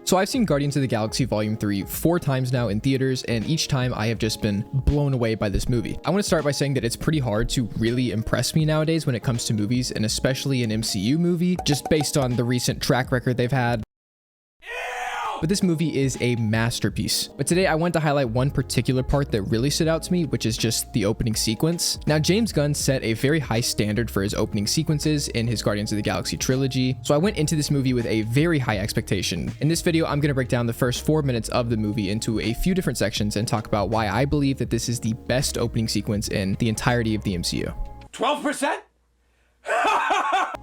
So I've seen Guardians of the Galaxy Volume 3 4 times now in theaters, and each time I have just been blown away by this movie. I want to start by saying that it's pretty hard to really impress me nowadays when it comes to movies, and especially an MCU movie, just based on the recent track record they've had. But this movie is a masterpiece. But today I want to highlight one particular part that really stood out to me, which is just the opening sequence. Now, James Gunn set a very high standard for his opening sequences in his Guardians of the Galaxy trilogy, so I went into this movie with a very high expectation. In this video, I'm going to break down the first 4 minutes of the movie into a few different sections and talk about why I believe that this is the best opening sequence in the entirety of the MCU. 12%?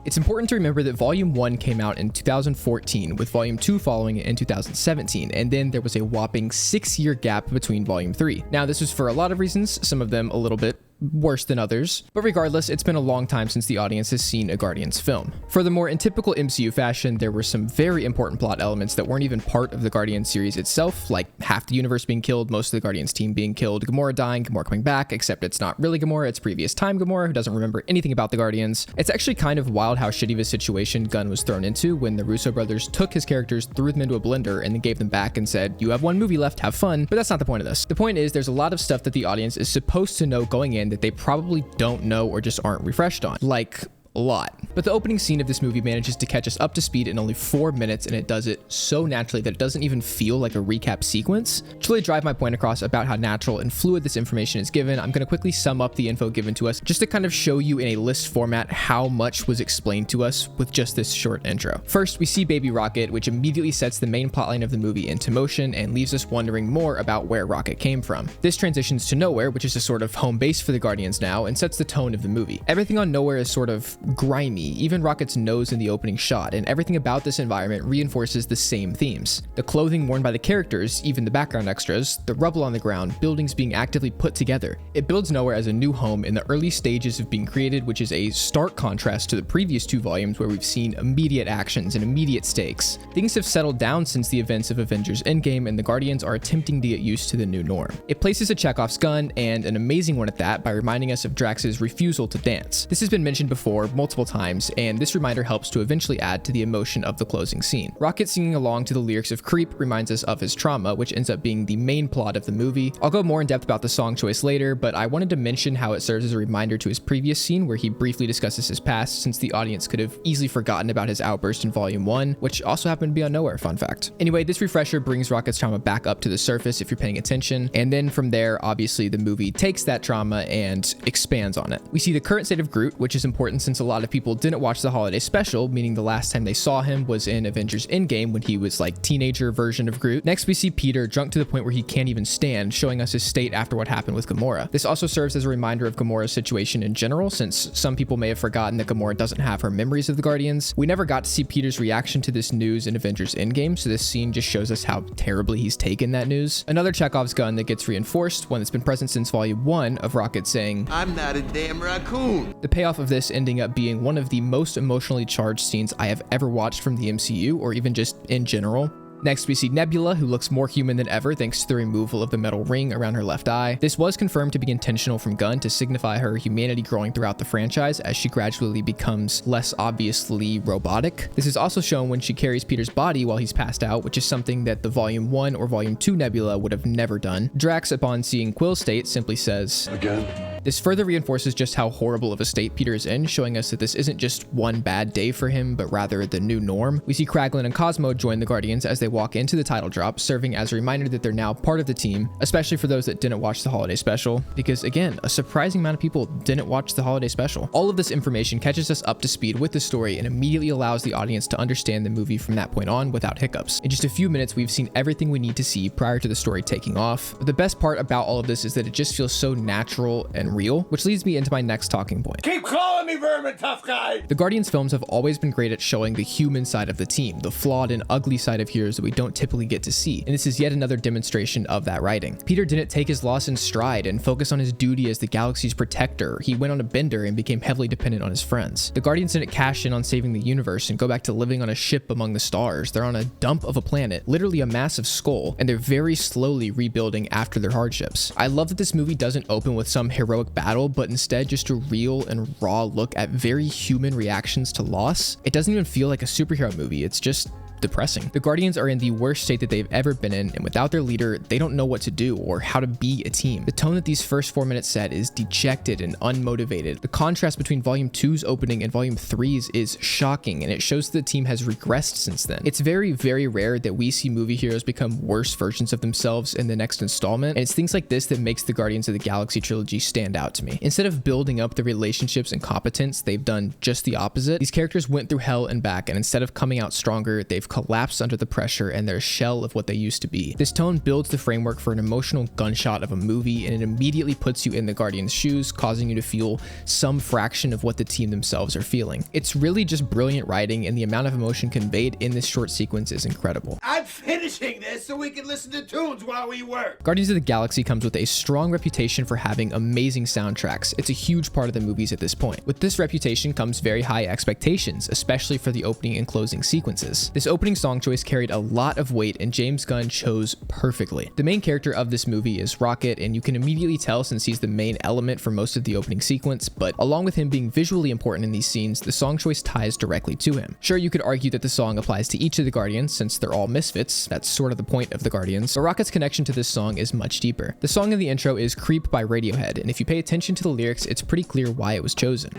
It's important to remember that Volume 1 came out in 2014, with Volume 2 following it in 2017, and then there was a whopping 6-year gap between Volume 3. Now, this was for a lot of reasons, some of them a little bit worse than others, but regardless, it's been a long time since the audience has seen a Guardians film. Furthermore, in typical MCU fashion, there were some very important plot elements that weren't even part of the Guardians series itself, like half the universe being killed, most of the Guardians team being killed, Gamora dying, Gamora coming back, except it's not really Gamora, it's previous time Gamora, who doesn't remember anything about the Guardians. It's actually kind of wild how shitty of a situation Gunn was thrown into when the Russo brothers took his characters, threw them into a blender, and then gave them back and said, you have one movie left, have fun. But that's not the point of this. The point is, there's a lot of stuff that the audience is supposed to know going in that they probably don't know or just aren't refreshed on. Like, a lot. But the opening scene of this movie manages to catch us up to speed in only 4 minutes, and it does it so naturally that it doesn't even feel like a recap sequence. To really drive my point across about how natural and fluid this information is given, I'm going to quickly sum up the info given to us just to kind of show you in a list format how much was explained to us with just this short intro. First, we see Baby Rocket, which immediately sets the main plotline of the movie into motion and leaves us wondering more about where Rocket came from. This transitions to Nowhere, which is a sort of home base for the Guardians now, and sets the tone of the movie. Everything on Nowhere is sort of grimy, even Rocket's nose in the opening shot, and everything about this environment reinforces the same themes. The clothing worn by the characters, even the background extras, the rubble on the ground, buildings being actively put together. It builds Nowhere as a new home in the early stages of being created, which is a stark contrast to the previous 2 volumes where we've seen immediate actions and immediate stakes. Things have settled down since the events of Avengers Endgame, and the Guardians are attempting to get used to the new norm. It places a Chekhov's gun, and an amazing one at that, by reminding us of Drax's refusal to dance. This has been mentioned before multiple times, and this reminder helps to eventually add to the emotion of the closing scene. Rocket singing along to the lyrics of Creep reminds us of his trauma, which ends up being the main plot of the movie. I'll go more in depth about the song choice later, but I wanted to mention how it serves as a reminder to his previous scene where he briefly discusses his past, since the audience could have easily forgotten about his outburst in Volume 1, which also happened to be on Nowhere, fun fact. Anyway, this refresher brings Rocket's trauma back up to the surface if you're paying attention, and then from there, obviously the movie takes that trauma and expands on it. We see the current state of Groot, which is important since a lot of people didn't watch the holiday special, meaning the last time they saw him was in Avengers Endgame when he was like teenager version of Groot. Next, we see Peter drunk to the point where he can't even stand, showing us his state after what happened with Gamora. This also serves as a reminder of Gamora's situation in general, since some people may have forgotten that Gamora doesn't have her memories of the Guardians. We never got to see Peter's reaction to this news in Avengers Endgame, so this scene just shows us how terribly he's taken that news. Another Chekhov's gun that gets reinforced, one that's been present since Volume 1 of Rocket saying, I'm not a damn raccoon. The payoff of this ending up being one of the most emotionally charged scenes I have ever watched from the MCU, or even just in general. Next, we see Nebula, who looks more human than ever thanks to the removal of the metal ring around her left eye. This was confirmed to be intentional from Gunn to signify her humanity growing throughout the franchise as she gradually becomes less obviously robotic. This is also shown when she carries Peter's body while he's passed out, which is something that the Volume 1 or Volume 2 Nebula would have never done. Drax, upon seeing Quill's state, simply says, Again? This further reinforces just how horrible of a state Peter is in, showing us that this isn't just one bad day for him, but rather the new norm. We see Kraglin and Cosmo join the Guardians as they walk into the title drop, serving as a reminder that they're now part of the team, especially for those that didn't watch the holiday special, because again, a surprising amount of people didn't watch the holiday special. All of this information catches us up to speed with the story and immediately allows the audience to understand the movie from that point on without hiccups. In just a few minutes, we've seen everything we need to see prior to the story taking off. But the best part about all of this is that it just feels so natural and real, which leads me into my next talking point. Keep calling me Vermin Tough Guy! The Guardians films have always been great at showing the human side of the team, the flawed and ugly side of heroes that we don't typically get to see, and this is yet another demonstration of that writing. Peter didn't take his loss in stride and focus on his duty as the galaxy's protector. He went on a bender and became heavily dependent on his friends. The Guardians didn't cash in on saving the universe and go back to living on a ship among the stars. They're on a dump of a planet, literally a massive skull, and they're very slowly rebuilding after their hardships. I love that this movie doesn't open with some heroic battle, but instead just a real and raw look at very human reactions to loss. It doesn't even feel like a superhero movie. It's just depressing. The Guardians are in the worst state that they've ever been in, and without their leader, they don't know what to do or how to be a team. The tone that these first 4 minutes set is dejected and unmotivated. The contrast between Volume 2's opening and Volume 3's is shocking, and it shows that the team has regressed since then. It's very, very rare that we see movie heroes become worse versions of themselves in the next installment, and it's things like this that makes the Guardians of the Galaxy trilogy stand out to me. Instead of building up the relationships and competence, they've done just the opposite. These characters went through hell and back, and instead of coming out stronger, they've collapsed under the pressure and they're a shell of what they used to be. This tone builds the framework for an emotional gunshot of a movie, and it immediately puts you in the Guardians' shoes, causing you to feel some fraction of what the team themselves are feeling. It's really just brilliant writing, and the amount of emotion conveyed in this short sequence is incredible. I'm finishing this so we can listen to tunes while we work. Guardians of the Galaxy comes with a strong reputation for having amazing soundtracks. It's a huge part of the movies at this point. With this reputation comes very high expectations, especially for the opening and closing sequences. This opening song choice carried a lot of weight, and James Gunn chose perfectly. The main character of this movie is Rocket, and you can immediately tell since he's the main element for most of the opening sequence, but along with him being visually important in these scenes, the song choice ties directly to him. Sure, you could argue that the song applies to each of the Guardians since they're all misfits, that's sort of the point of the Guardians, but Rocket's connection to this song is much deeper. The song in the intro is Creep by Radiohead, and if you pay attention to the lyrics, it's pretty clear why it was chosen.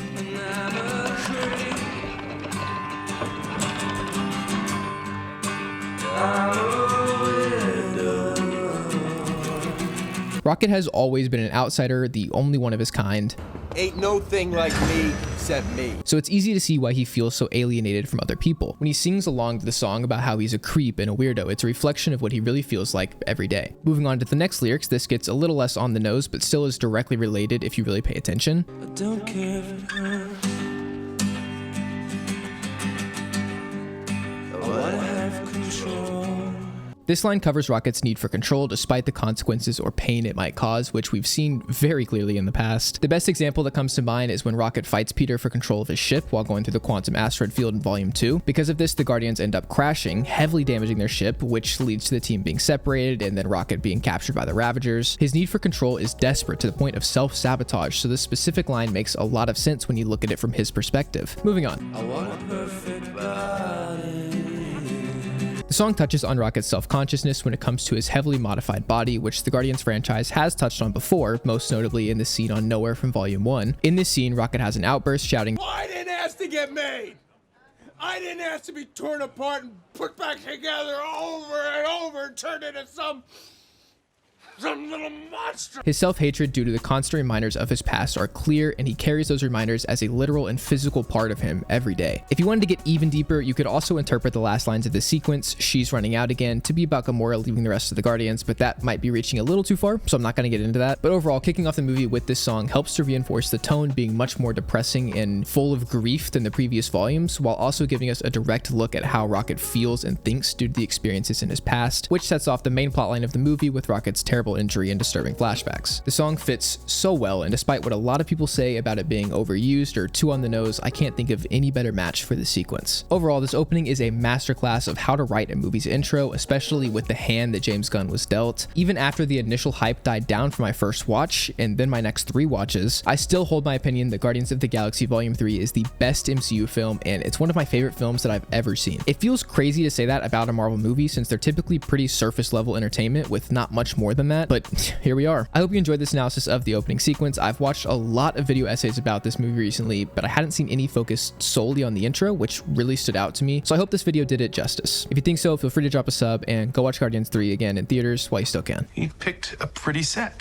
Rocket has always been an outsider, the only one of his kind. Ain't no thing like me except me. So it's easy to see why he feels so alienated from other people. When he sings along to the song about how he's a creep and a weirdo, it's a reflection of what he really feels like every day. Moving on to the next lyrics, this gets a little less on the nose, but still is directly related if you really pay attention. I don't care if it hurts. I wanna have control. This line covers Rocket's need for control despite the consequences or pain it might cause, which we've seen very clearly in the past. The best example that comes to mind is when Rocket fights Peter for control of his ship while going through the quantum asteroid field in Volume 2. Because of this, the Guardians end up crashing, heavily damaging their ship, which leads to the team being separated and then Rocket being captured by the Ravagers. His need for control is desperate to the point of self-sabotage, so this specific line makes a lot of sense when you look at it from his perspective. Moving on. I want a perfect body. The song touches on Rocket's self-consciousness when it comes to his heavily modified body, which the Guardians franchise has touched on before, most notably in the scene on Nowhere from Volume 1. In this scene, Rocket has an outburst shouting, I didn't ask to get made. I didn't ask to be torn apart and put back together over and over and turned into some little monster. His self-hatred due to the constant reminders of his past are clear, and he carries those reminders as a literal and physical part of him every day. If you wanted to get even deeper, you could also interpret the last lines of this sequence, "She's running out again," to be about Gamora leaving the rest of the Guardians, but that might be reaching a little too far, so I'm not going to get into that. But overall, kicking off the movie with this song helps to reinforce the tone being much more depressing and full of grief than the previous volumes, while also giving us a direct look at how Rocket feels and thinks due to the experiences in his past, which sets off the main plotline of the movie with Rocket's terrible injury and disturbing flashbacks. The song fits so well, and despite what a lot of people say about it being overused or too on the nose, I can't think of any better match for this sequence. Overall, this opening is a masterclass of how to write a movie's intro, especially with the hand that James Gunn was dealt. Even after the initial hype died down for my first watch, and then my next 3 watches, I still hold my opinion that Guardians of the Galaxy Volume 3 is the best MCU film, and it's one of my favorite films that I've ever seen. It feels crazy to say that about a Marvel movie since they're typically pretty surface level entertainment with not much more than that, but here we are. I hope you enjoyed this analysis of the opening sequence. I've watched a lot of video essays about this movie recently, but I hadn't seen any focused solely on the intro, which really stood out to me. So I hope this video did it justice. If you think so, feel free to drop a sub and go watch Guardians 3 again in theaters while you still can. You picked a pretty set.